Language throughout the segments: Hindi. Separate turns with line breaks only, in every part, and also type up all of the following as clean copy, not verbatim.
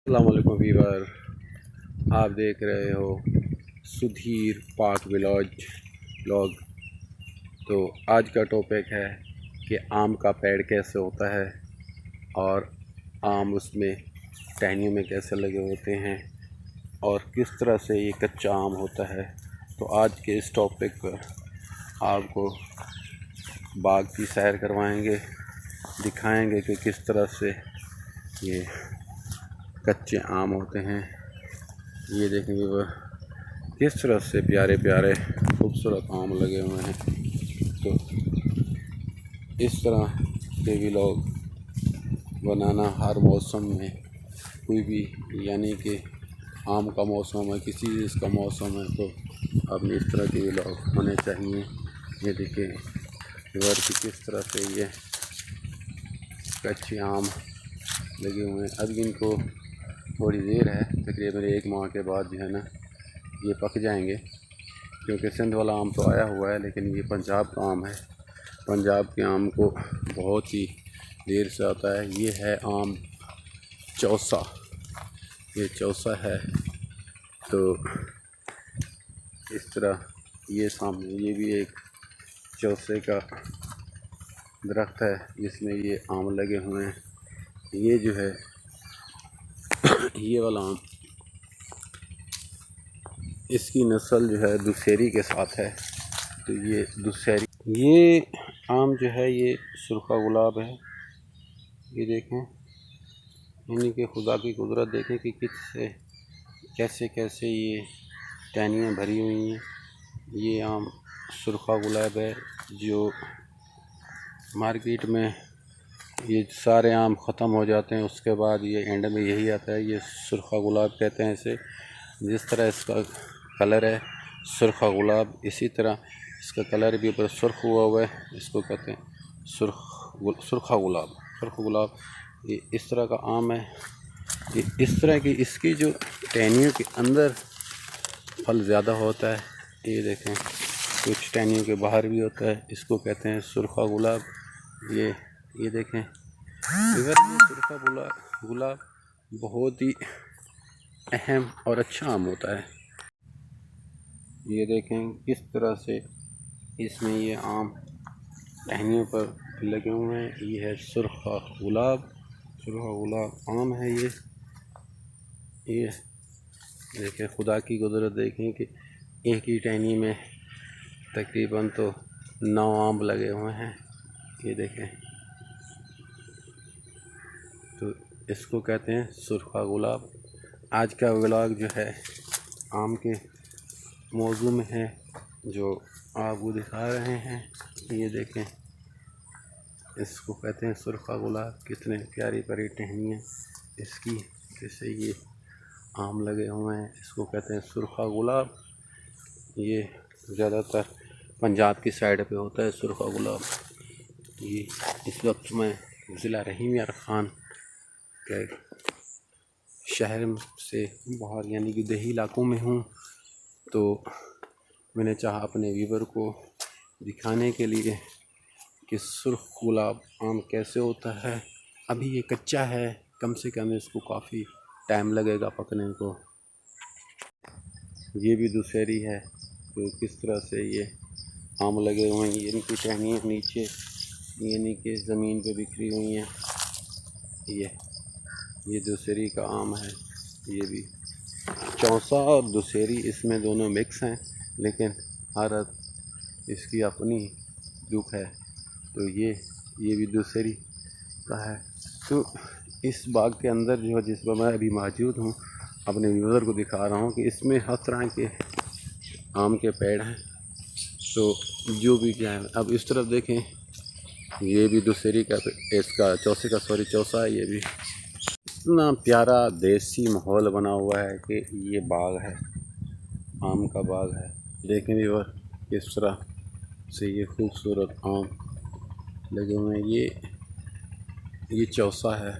अस्सलाम वालेकुम वीवर, आप देख रहे हो सुधीर पाक व्लॉग। तो आज का टॉपिक है कि आम का पेड़ कैसे होता है और आम उसमें टहनियों में कैसे लगे होते हैं और किस तरह से ये कच्चा आम होता है। तो आज के इस टॉपिक पर आपको बाग की सैर करवाएंगे, दिखाएंगे कि किस तरह से ये कच्चे आम होते हैं। ये देखेंगे वह किस तरह से प्यारे प्यारे खूबसूरत आम लगे हुए हैं। तो इस तरह के व्लॉग बनाना हर मौसम में, कोई भी यानी कि आम का मौसम है, किसी चीज़ का मौसम है, तो आपने इस तरह के व्लॉग होने चाहिए। ये देखिए घर की किस तरह से ये कच्चे आम लगे हुए हैं। अब इनको थोड़ी देर है, तकरीबन 1 माह के बाद जो है ना ये पक जाएंगे, क्योंकि सिंध वाला आम तो आया हुआ है, लेकिन ये पंजाब का आम है। पंजाब के आम को बहुत ही देर से आता है। ये है आम चौसा, ये चौसा है। तो इस तरह ये सामने ये भी एक चौसे का दरख्त है जिसमें ये आम लगे हुए हैं। ये जो है ये वाला आम, इसकी नस्ल जो है दुशहरी के साथ है। तो ये दुशहरी, ये आम जो है ये सुरखा गुलाब है। ये देखें, यानी कि खुदा की कुदरत देखें कि कैसे कैसे ये टहनियाँ भरी हुई हैं। ये आम सुरखा गुलाब है जो मार्केट में ये सारे आम ख़त्म हो जाते हैं, उसके बाद ये एंड में यही आता है। ये सुरखा गुलाब कहते हैं इसे। जिस तरह इसका कलर है सुरखा गुलाब, इसी तरह इसका कलर भी ऊपर सुर्ख हुआ है। इसको कहते हैं सुरखा गुलाब, सुरख गुलाब। ये इस तरह का आम है। ये इस तरह की इसकी जो टहनियों के अंदर फल ज़्यादा होता है। ये देखें, कुछ टहनियों के बाहर भी होता है। इसको कहते हैं सुरखा गुलाब। ये देखें इधर, ये सुरखा गुलाब बहुत ही अहम और अच्छा आम होता है। ये देखें किस तरह से इसमें ये आम टहनियों पर लगे हुए हैं। ये है सुरखा गुलाब आम है। ये देखें, खुदा की कुदरत देखें कि एक ही टहनी में तकरीबन तो 9 आम लगे हुए हैं। ये देखें, तो इसको कहते हैं सुरखा गुलाब। आज का व्लॉग जो है आम के मौजू में है, जो आपको दिखा रहे हैं। ये देखें, इसको कहते हैं सुरखा गुलाब। कितने प्यारी प्यारी टहनियाँ इसकी, जैसे ये आम लगे हुए हैं। इसको कहते हैं सुरखा गुलाब। ये ज़्यादातर पंजाब की साइड पे होता है सुरखा गुलाब। ये इस वक्त मैं ज़िला रहीम यार ख़ान के शहर से बाहर यानी कि देही इलाकों में हूँ। तो मैंने चाहा अपने व्यूवर को दिखाने के लिए कि सुर्ख गुलाब आम कैसे होता है। अभी ये कच्चा है, कम से कम इसको काफ़ी टाइम लगेगा पकने को। ये भी दुशहरी है। तो किस तरह से ये आम लगे हुए हैं। इनकी टहनियाँ नीचे यानी कि ज़मीन पे बिखरी हुई हैं। ये दुशहरी का आम है। ये भी चौसा और दुशहरी इसमें दोनों मिक्स हैं, लेकिन हर इसकी अपनी दुख है। तो ये भी दुशहरी का है। तो इस बाग के अंदर जो है, जिस पर मैं अभी मौजूद हूँ, अपने व्यूअर को दिखा रहा हूँ कि इसमें हर तरह के आम के पेड़ हैं। तो जो भी क्या है, अब इस तरफ देखें, ये भी दुशहरी का, इसका चौसा है। ये भी इतना प्यारा देसी माहौल बना हुआ है कि ये बाग है, आम का बाग है। देखें भी और किस तरह से ये खूबसूरत आम लगे हुए हैं। ये चौसा है,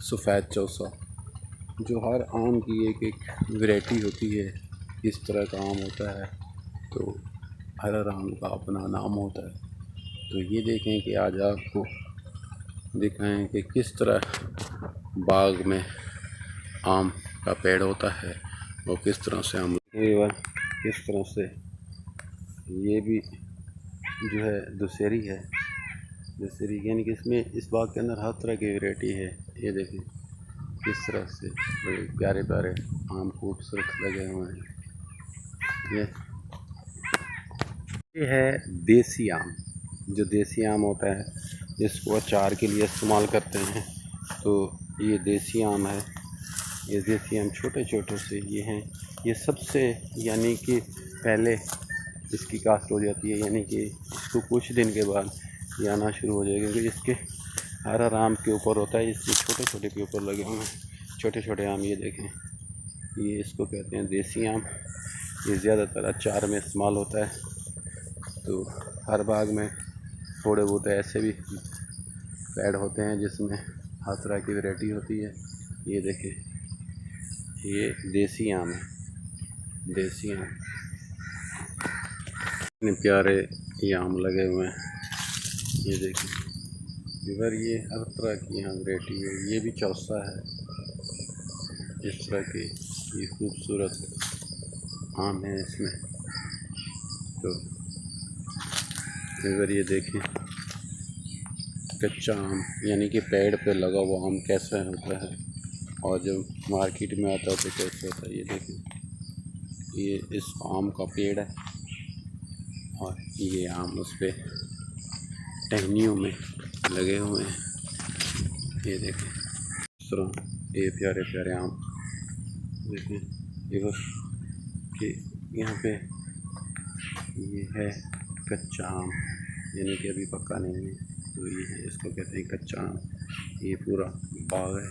सफ़ेद चौसा, जो हर आम की एक वैरायटी होती है। इस तरह का आम होता है, तो हर आम का अपना नाम होता है। तो ये देखें कि आज आपको दिखाएं कि किस तरह बाग में आम का पेड़ होता है वो किस तरह से आम किस तरह से ये भी जो है दशहरी है। दशहरी यानी कि इसमें इस बाग के अंदर हर तरह की वैरायटी है। ये देखें किस तरह से बड़े प्यारे प्यारे आम खूबसूरत लगे हुए हैं। ये है देसी आम। जो देसी आम होता है जिसको अचार के लिए इस्तेमाल करते हैं, तो ये देसी आम है। ये देसी आम छोटे छोटे से ये हैं। ये सबसे यानी कि पहले इसकी कास्ट हो जाती है, यानी कि इसको कुछ दिन के बाद ये आना शुरू हो जाएगा, क्योंकि इसके हर आम के ऊपर होता है, इसके छोटे छोटे के ऊपर लगे हुए हैं छोटे छोटे आम। ये देखें, ये इसको कहते हैं देसी आम। ये ज़्यादातर अचार में इस्तेमाल होता है। तो हर बाग में थोड़े बहुत ऐसे भी पेड़ होते हैं जिसमें हर तरह की वैरायटी होती है। ये देखें, ये देसी आम है, देसी आम। इतने प्यारे ये आम लगे हुए हैं। ये देखिए इधर ये हर तरह की यहाँ वैरायटी है। ये भी चौसा है। इस तरह की ये खूबसूरत आम है इसमें। तो इधर ये देखें कच्चा आम, यानी कि पेड़ पे लगा हुआ आम कैसा होता है और जब मार्केट में आता है तो कैसे होता है। ये देखें, ये इस आम का पेड़ है और ये आम उस पर टहनियों में लगे हुए हैं। ये देखें इस तरह ये प्यारे प्यारे आम देखें। ये बस कि यहाँ पे ये है कच्चा आम, यानी कि अभी पक्का नहीं है। तो ये है, इसको कहते हैं कच्चा आम। ये पूरा बाग है।